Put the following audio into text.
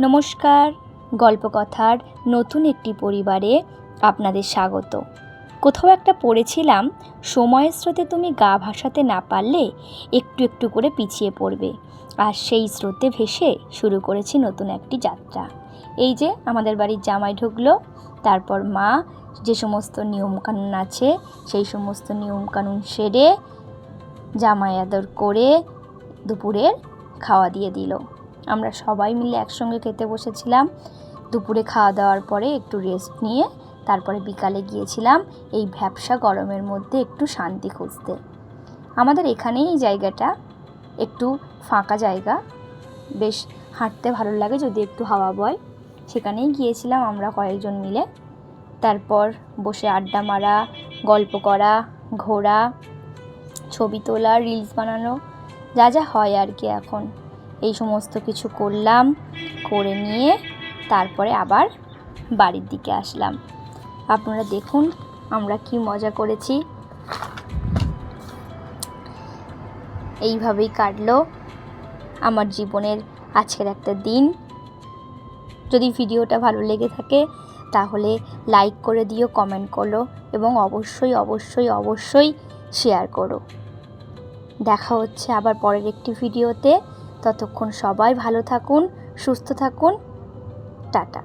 নমস্কার, গল্পকথার নতুন একটি পরিবারে আপনাদের স্বাগত। কোথাও একটা পড়েছিলাম, সময়ের স্রোতে তুমি গা ভাসাতে না পারলে একটু একটু করে পিছিয়ে পড়বে। আর সেই স্রোতে ভেসে শুরু করেছি নতুন একটি যাত্রা। এই যে আমাদের বাড়ির জামাই ঢুকলো, তারপর মা যে সমস্ত নিয়মকানুন আছে সেই সমস্ত নিয়মকানুন সেরে জামাই আদর করে দুপুরের খাওয়া দিয়ে দিল। আমরা সবাই মিলে একসঙ্গে খেতে বসেছিলাম। দুপুরে খাওয়া দাওয়ার পরে একটু রেস্ট নিয়ে তারপরে বিকালে গিয়েছিলাম এই ভ্যাপসা গরমের মধ্যে একটু শান্তি খুঁজতে। আমাদের এখানেই এই জায়গাটা একটু ফাঁকা জায়গা, বেশ হাঁটতে ভালো লাগে যদি একটু হাওয়া বয়। সেখানেই গিয়েছিলাম আমরা কয়েকজন মিলে। তারপর বসে আড্ডা মারা, গল্প করা, ঘোরা, ছবি তোলা, রিলস বানানো, যা যা হয় আর কি। এখন এই সমস্ত কিছু করলাম, করে নিয়ে তারপরে আবার বাড়ির দিকে আসলাম। আপনারা দেখুন আমরা কি মজা করেছি। এইভাবেই কাটলো আমার জীবনের আজকের একটা দিন। যদি ভিডিওটা ভালো লেগে থাকে তাহলে লাইক করে দিও, কমেন্ট করো এবং অবশ্যই অবশ্যই অবশ্যই শেয়ার করো। দেখা হচ্ছে আবার পরের একটি ভিডিওতে। ততক্ষণ সবাই ভালো থাকুন, সুস্থ থাকুন। টাটা।